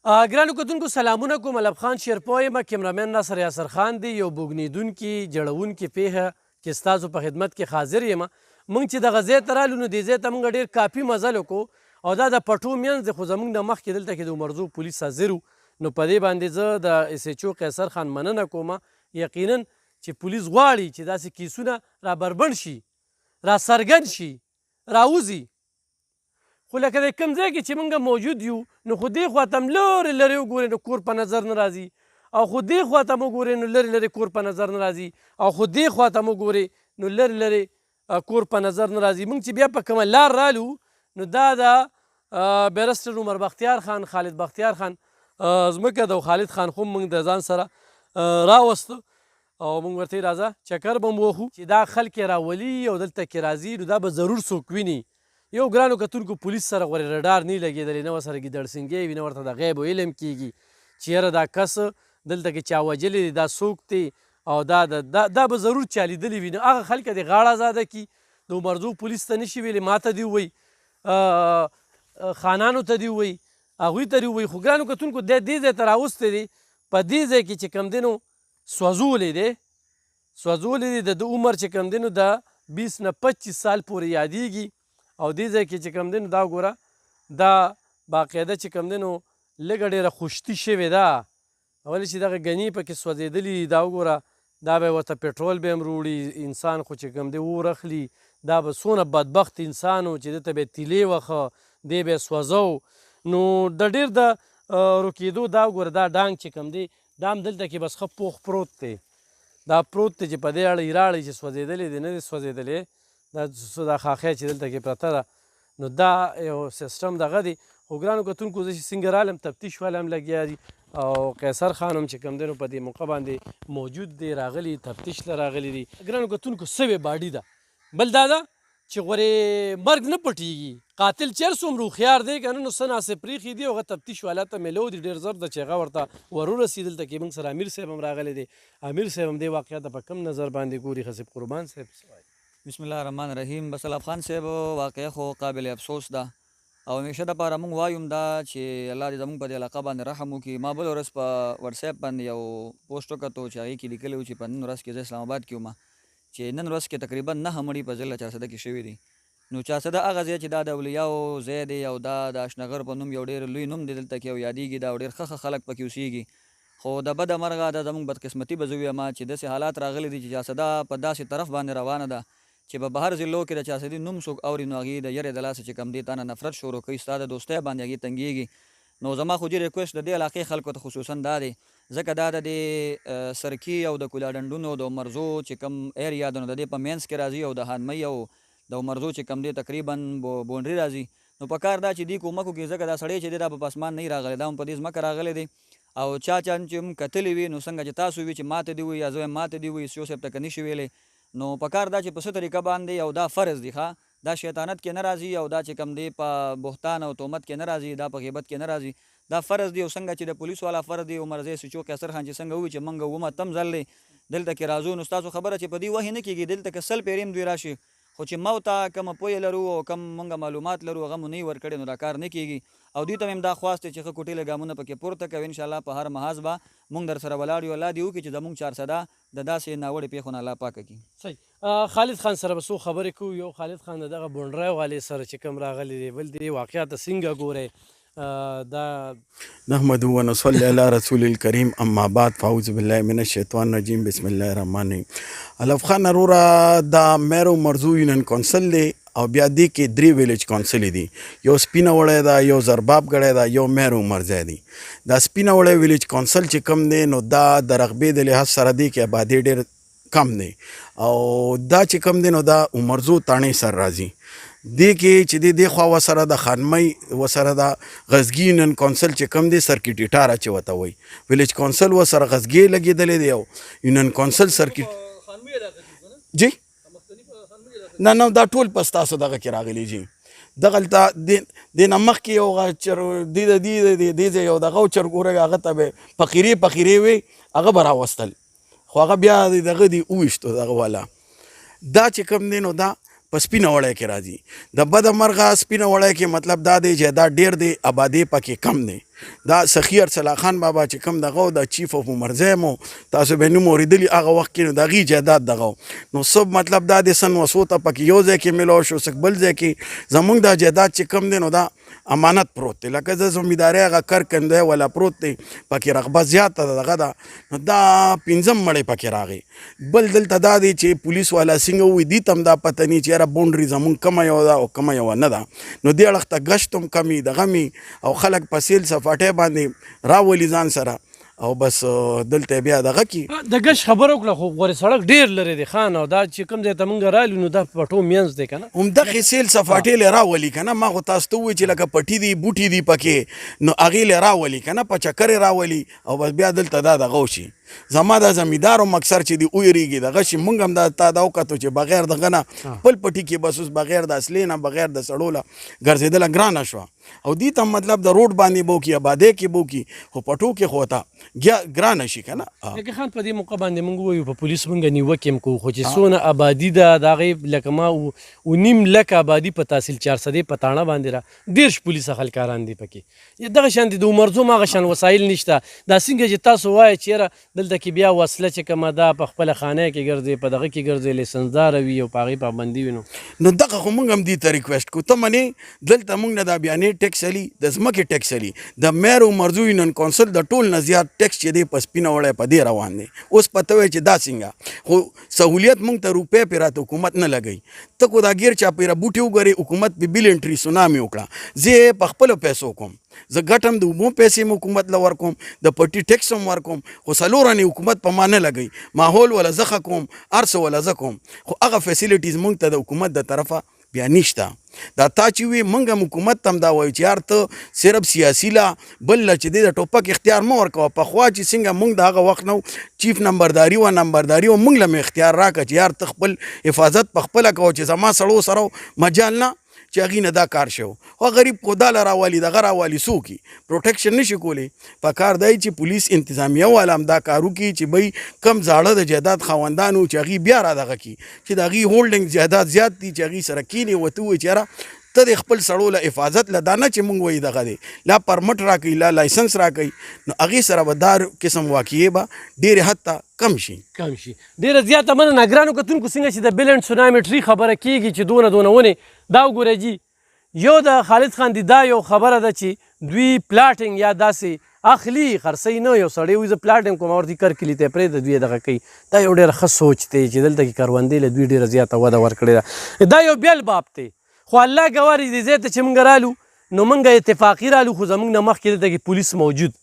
ګرانو کتونکو سلامونه کوم. علب خان شیرپوی یم، کیمرامین ناصر یاسر خان دی. یو بوږنېدونکي جړونکي پیښه کې ستاسو په خدمت کې حاضر یم. موږ چې دغه ځای ته رالو نو دې ځای ته موږ ډېر کافي مزل وکړو او دا د پټو منځ دی، خو زموږ نه مخکې دلته کې د عمرزو پولیس حاضر وو. نو په دې باندې زه د اس ایچ او قیصر خان مننه کوم. یقینا چې پولیس غواړي چې داسې کیسونه را بربنډ شي، را څرګند شي، راوځي. خو لکه د کوم ځای کې چې موږ موجود یو نو خو دې خوا ته هم لرې لرې وګورئ نو کور په نظر نه راځي، او خو دې خوا ته هم وګورئ نو لرې لرې کور په نظر نه راځي، او خو دې خوا ته هم وګورئ نو لرې لرې کور په نظر نه راځي. موږ چې بیا په کومه لار رالو نو دا د بیرسټر عمر بختیار خان، خالد بختیار خان ځمکه ده، او خالد خان خو موږ د ځان سره راوسته او موږ ورته راځه چکر به مو وخو چې دا خلک یې راولي او دلته کې راځي نو دا به ضرور څوک ویني. یو ګرانو کتونکو پولیس سره غورې رډار نه لګېدلی، نه ورسره ګیدړسینګی وي، نه ورته د غیب علم کېږي چې یاره دا کس دلته کې چا وجلی دی، دا څوک دی، او دا به ضرور چا لیدلی وي. نو هغه خلک دې غاړه ازاده کړي، د عمرزو پولیس ته نشي ویلی، ما ته دې ووایي، خانانو ته دې ووایي، هغوی ته دې ووایي. خو ګرانو کتونکو دی دې ځای ته راوستی دی، په دې ځای کې چې کوم دی نو سوځولی دی، سوځولی دی. د عمر چې کوم دی نو د 20 نه 25 سال پورې یادېږي، او دې ځای کې چې کوم دی نو دا ګوره دا باقاعده چې کوم دی نو لږه ډېره خشتي شوې ده، ولې چې دغه ګني پکې سوځېدلي دي. دا وګوره دا به یې ورته پټرول به هم وروړي، انسان خو چې کوم دی اور اخلي. دا به څونه بدبخت انسان و چې ده ته به یې تیلې وخه، دی به یې سوځو. نو د ډېر د روکېدو دا وګوره دا ډانګ چې کوم دی دا هم دلته کې بس ښه پوخ پروت دی، دا پروت دی چې په دې اړه یې راړی چې سوځېدلی دی، نه دی سوځېدلی. دا خاخۍ چې دلته کې پرته ده نو دا یو سیسټم دغه دی. خو ګرانو کتونکو زه چې څنګه رالم تفتیش والا هم لګیا دي، او قیصر خان هم چې کوم دی نو په دې موقع باندې موجود دی، راغلي تفتیش له راغلي دي. ګرانو کتونکو سوې باډي ده. بل دا ده چې غورې مرګ نه پټېږي، قاتل چې هر څومره هوښیار دی که نه نو څه ناسې پرېښي دي، هغه تفتیش والا ته میلو دي ډېر زر ده چې هغه ورته ورورسي. دلته کې موږ سره امیر صاحب هم راغلی دی. امیر صاحب هم دې واقعه ته په کوم نظر باندې ګوري؟ خصیب قربان صاحب څه وایي؟ بسم الله الرحمن الرحیم. بس علب خان صاحب واقعه خو قابل افسوس ده، او همیشه دپاره موږ وایو دا چې الله دې زموږ په دې علاقه باندې رحم وکړي. ما بله ورځ په وټساپ باندې یو پوسټ وکتو چې هغې کې لیکلی و چې په نن ورځ کې زه اسلام آباد کې وم، چې نن ورځ کې تقریبا 9 مړي په ضلع چارسده کې شوي دي. نو چارسده هغه ځای چې دا د اولیاو ځای دی، او دا د اشنغر په نوم یو ډېر لوی نوم دی دلته کې، او یادېږي دا، او ډېر ښه خلک پکې اوسېږي. خو د بده مرغه دا زموږ بدقسمتي به زه ویم چې داسې حالات راغلي دي چې چارسده په داسې طرف باندې روانه ده چې په بهر ضلعو کې د چارسدي نوم څوک اوري نو هغې د یرې د لاسه چې کوم دی تا نه نفرت شروع کوي، ستا د دوستۍ باندې هغې تنګېږي. نو زما خو دې ریکویسټ د دې علاقې خلکو ته خصوصا دا دی، ځکه دا د دې سرکي او د کولاډنډونو د عمرزو چې کوم ایریا ده نو د دې په مینس کې راځي، او د هانمۍ او د عمرزو چې کوم دی تقریبا بونډري راځي. نو په کار دا چې دې کومک وکړي، ځکه دا سړی چې دی دا په اسمان نه راغلی، دا هم په دې ځمکه راغلی دی. او چا چې هم کتلی وي نو څنګه چې تاسو وي چې ماته دې وي یا زه ماته دې وي، سیو صاحب ته که نشي ویلی، نو په کار دا چې په څه طریقه باندې، او دا فرض دی ښه، دا شیطانت کې نه راځي، او دا چې کوم دی په بهتان او تهمت کې نه راځي، دا په غیبت کې نه راځي، دا فرض دی. او څنګه چې د پولیس والا فرض دی، عمرزی سچو قیصر خان چې څنګه ووایي چې موږ اووم اتم ځل دی دلته کې راځو، نو ستاسو خبره چې په دې وحې نه کېږي، دلته که 100 پیرې هم دوی راشي، خو چې ما ته کومه پویه لرو او کوم موږ معلومات لرو هغه مو نه وي ورکړی، نو دا کار نه کېږي. او دوی ته مې هم دا خواست دی چې ښه کوټېله ګامونه پکې پورته کوي. انشاءالله په هر محاذ به موږ در سره ولاړ یو. الله دې وکړي چې زموږ چارسده د داسې ناوړې پیښو نه الله پاکه کړي. صحیح. خالد خان سره به څو خبرې کوو. یو خالد خان د دغه بونډری والې سره چې کوم راغلی دی، بل دې واقعات ته څنګه ګورئ؟ دا نحمد و نصلی علی رسول الکریم، اما بعد، فاعوذ بالله من الشیطان الرجیم، بسم الله الرحمن الرحیم. علب خان اروره دا میرو مرزو یونین کونسل دی، او بیا دې کې 3 ویلیج کونسل دي، یو سپینه وړی ده، یو زرباب ګړی ده، یو میرو مرزی دی. دا سپینه وړی ویلیج کونسل چې کوم دی نو دا د رقبې د لحاظ سره دی کې آبادي ډېر کم دی، او دا چې کوم دی نو دا عمرزو تاڼۍ سر راځي. دې کې چې دې خوا وسره د خانمۍ وسره د غزګي یونین کونسل چې کوم دی سرکټ اټاره چې ورته وایي، ویلیج کونسل ورسره غزګي لګېدلی دی، او یونین کونسل سرکټ جی نه نه دا ټول په ستاسو دغه کې راغلي جي. دغلته دې نه مخکې یو دې ځای یو دغه چرګ ورغی، هغه ته به فقیرې وي، هغه به راوستل، خو هغه بیا دغه دی وویشتو دغه والا. دا چې کوم دی نو دا په سپینه وړی کې راځي. د بده مرغه سپینه وړی کې مطلب دا دی چې دا ډېر دی، آبادي پکې کم دی. دا سخي ارسلا خان بابا چې کوم دغه و د چیف اف عمرزی مو تاسو به نوم اورېدلي هغه وخت کې نو د هغې جایداد دغه نو سب مطلب دا د سن وسو ته پکې یو ځای کې میلاو شو سک بل ځای کې زمونږ دا جایداد چې کم دی نو دا امانت پروت دی لکه زه زمیندارۍ هغه کرکندی والا پروت دی پکې رغبه زیاته ده دغه ده نو دا 5 مړی پکې راغی بل دلته دا دی چې پولیس والا څنګه ووایي دې ته هم دا پته نه چې یاره بونډري زمونږ کومه یوه ده او کومه یوه نه ده نو دې اړخ ته ګشت هم کم وي دغه مي او خلک په سیل سفاټۍ باندې راولي ځان سره او بس دلته بیا دغه کی د ګش خبره وکړه خو غوري سړک ډیر لري دی خان او دا چې کوم ځای ته مونږ رالو نو دا پټو مینځ دی کنه همدغه سیل سفاټې له راولي کنه ما خو تاسو ته وایي چې لکه پټي دی بوټي دی پکې نو هغې له راولي کنه په چکرې راولي او بس بیا دلته دا دغه وشي زما د زمیندارو مکسر چې دی ویریږي دغه شي مونږ هم دا تا دا وکتو چې بغیر دغه نه خپل پټي کې بس اوس بغیر د اصلي نه بغیر د سړو له ګرځېدله ګرانه شوه او دې ته مطلب د روډ باندې به وکړي آبادۍ کې به وکړي خو پټو کې خو ته ګرانه شي که نه لکه خان په دې موقع باندې مونږ ووایو په پولیس مونږ نیوکې هم کوو خو چې څونه آبادي ده د هغې لکه ما 9.5 لک آبادي په تحصیل 400 په تاڼه باندې را 10 پولیس خلکاران دي پکې دغه شان دي د عمرزوم هغه شان وسایل نشته دا څنګه چې تاسو وایئ چې یاره دلته کې بیا وسله چې کومه ده په خپله خانه کې ګرځي په دغه کې ګرځي لیسنسداره وي او په هغې پابندي وي نو دغه خو مونږ هم دې ته ریکویسټ کوو ته منې دلته مونږ نه دا بیانې ټیکس علي د ځمکې ټیکس علي د میر عمرزو یونین کونسل د ټول نه زیات ټیکس چې دی په سپینه وړی په دې روان دی اوس پته وایي چې دا څنګه خو سهولیت مونږ ته روپۍ پې راته حکومت نه لګوي ته خو دا ګیر چاپېره بوټي وګورې حکومت پې بل انټري سونامي وکړه زه یې په خپلو پیسو کوم زه ګټم د اوبو پیسې م حکومت له ورکوم د پټي ټیکس هم ورکوم خو څلورنې حکومت په ما نه لګوي ماحول ولا زه ښه کوم هر څه ولا زه کوم خو هغه فیسیلیټیز مونږ ته د حکومت د طرفه بیا نشته دا تا چې وي مونږ هم حکومت ته هم دا وایو چې یار ته صرف سیاسي لا بل له چې دی د ټوپک اختیار مه ورکوه پخوا چې څنګه مونږ د هغه وخت نه چیف نمبرداري وه نمبرداري وه مونږ له مې اختیار راکړه چې یار ته خپل حفاظت په خپله کوه چې زما سړو سره مجال نه چې هغې نه دا کار شو خو غریب خو دا له راوالي دغه راوالي څوک پروټیکشن نشي کولی په کار دی چې پولیس انتظامیه والا هم دا کار وکړي چې بی کم زاړه د جایداد خاوندانو چې هغې بیا را دغه کړي چې د هغې هولډنګ جایداد زیات دي چې هغې سره کینې ورته ووایي چې یاره ته د خپل سړو له حفاظت له دا نه چې مونږ وایي دغه دی لا پرمټ راکوي لا لایسنس راکوي نو هغې سره به دا قسم واقعې به ډېرې حد ته کم شي ډېره زیاته مننه ګرانو کتونکو څنګه چې د بل اینډ سونامي ټري خبره کېږي چې دونه ونې دا وګورئ جي یو د خالد خان دی دا یو خبره ده چې دوی پلاټینګ یا داسې اخلي خرڅوي نه یو سړی وایي زه پلاټینګ کوم ورته کلي ته پرېږده دوی دغه کوي دا یو ډېره ښه سوچ دی چې دلته کې کروندې له دوی ډېره زیاته وده ورکړې ده دا یو بیل باب دی خو الله ګوارې دې ځای ته چې موږ رالو نو موږ اتفاقي رالو خو زموږ نه مخکې دلته کې پولیس موجود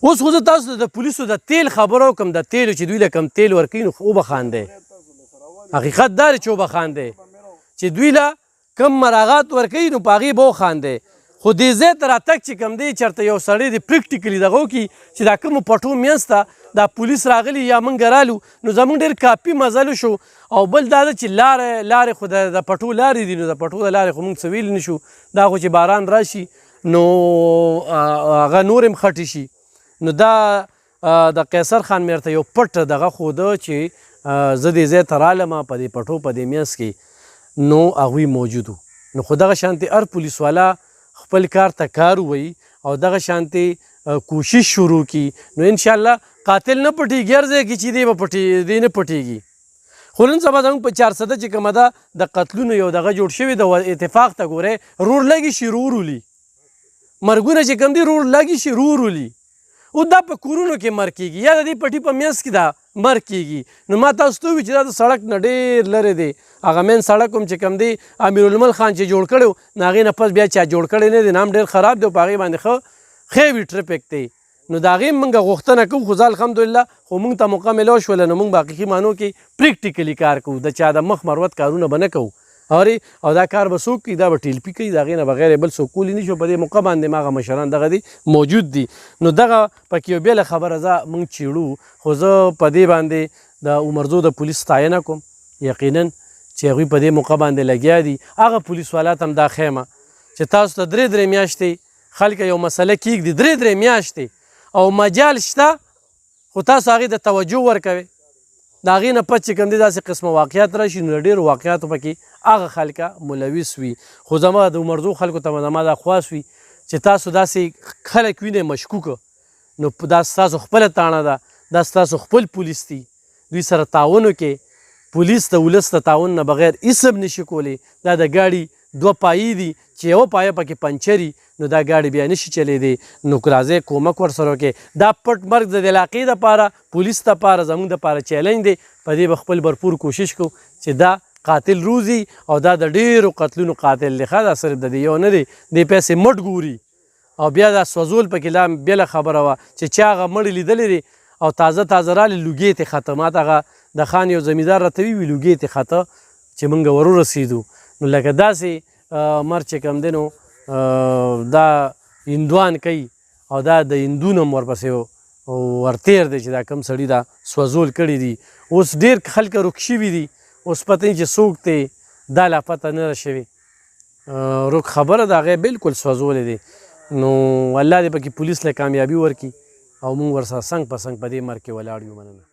اوس خو زه تاسو د پولیسو د تیل خبره وکړم د تیلو چې دوی له کوم تیل ورکوي نو وبخاندئ حقیقت دا دی چې وبخاندئ چې دوی له کم مراغات ورکوي نو په هغې به وخاندئ خو دې ځای ته راتګ چې کوم دی چېرته یو سړی د پریکټیکلي دغه وکړي چې دا کومو پټو منځ ته دا پولیس راغلي یا موږ رالو نو زموږ ډېر کافي مزل شو او بل دا ده چې لارې خو د پټو لارې دي نو د پټو د لارې خو موږ څه ویلی نه شو دا خو چې باران راشي نو هغه نور هم خټې شي نو دا د قیصر خان مې ورته یو پټ دغه ښوده چې زه دې ځای ته رالم په دې پټو په دې منځ کې نو هغوی موجود نو خو دغه شانتې هر پولیس والا خپل کار ته کار ووایي او دغه شانتې کوشش شروع کی نو انشاءالله قاتل نه پټیږي هر ځای کې چې دی نه پټیږي خو نن سبا زموږ په 400 چې کومه ده د قتلونو یو دغه جوړ شوی د اتفاق ته ګورئ رور لګي شي رور ولي مرګونه چې کوم دي رور لګي شي رور ولي او دا په کورونو کې مر کېږي یا د دې پټي په منځ کې دا مر کېږي نو ما تاسو ته ووایي چې دا د سړک نه ډېر لرې دی هغه مین سړک هم چې کوم دی امیرالمل خان چې جوړ کړی و نو هغې نه پس بیا چا جوړ کړی نه دی نام ډېر خراب دی او په هغې باندې ښه خیوي ټرفک دی نو د هغې موږ غوښتنه کوو خو زه الحمدلله خو موږ ته موقع میلاو شوله نو موږ به حقیقي معنو کې پریکټیکلي کار کوو د چا د مخ مروت کارونه به نه کوو او دا کار به څوک کوي دا به ټیلپي کوي د هغې نه بغیر بل څوک کولی نه شو په دې موقع باندې هغه مشران دغه دي موجود دي نو دغه پکې یو بېله خبره زه موږ چیړو خو زه په دې باندې د عمرزو د پولیس ستاینه کوم یقینا چې هغوی په دې موقع باندې لګیا دي هغه پولیس والات هم دا ښیمه چې تاسو ته 3 میاشتې خلک یو مسله کېږدي 3 میاشتې او مجال شته خو تاسو هغې د توجه ورکوئ د هغې نه پس چې کوم دی داسې قسمه واقعات راشي نو ډېرو واقعاتو پکې هغه خلکه ملوث وي خو زما د عمرزو خلکو ته زما دا خواست وي چې تاسو داسې خلک وینئ مشکوکه نو دا ستاسو خپله تاڼه ده، دا ستاسو خپل پولیس دي، دوی سره تعاون وکړئ. پولیس د ولس د تعاون نه بغیر هېڅ هم نشي کولی. دا د ګاډي 2 پایې دي چې یوه پایه پکې پنچري نو دا ګاډي بیا نشي چلیدی. نو راځئ کومک ورسره وکړئ. دا پټ مرګ د علاقې دپاره، پولیس دپاره، زموږ دپاره چیلنج دی. په دې به خپل بھرپور کوشش کوو چې دا قاتل روزي او دا د ډېرو قتلونو قاتل دی. ښه دا صرف د دې یو نه دی، دې پیسې مټ ګوري او بیا دا سوځول پکې لا بېله خبره وه چې چا هغه مړی لیدلی دی او تازه تازه رالی لوګې ترې خته. ما ته هغه د خان یو زمیندار راته وي لوګې ترې خته چې موږ ورورسېدو. نو لکه داسې مر چې کوم دی نو دا هندوان کوي او دا د هندو نه هم ورپسې ورتېر دی چې دا کوم سړي دا سوځول کړي دي. اوس ډېر خلک روک شوي دي، اوس پته نه چې څوک دی دا لا پته نه ده شوې. روک خبره د هغې بلکل سوځولی دی. نو الله دې پکې پولیس له کامیابي ورکړي او موږ ورسره څنګ په څنګ په دې مرګ کې ولاړ یو. مننه.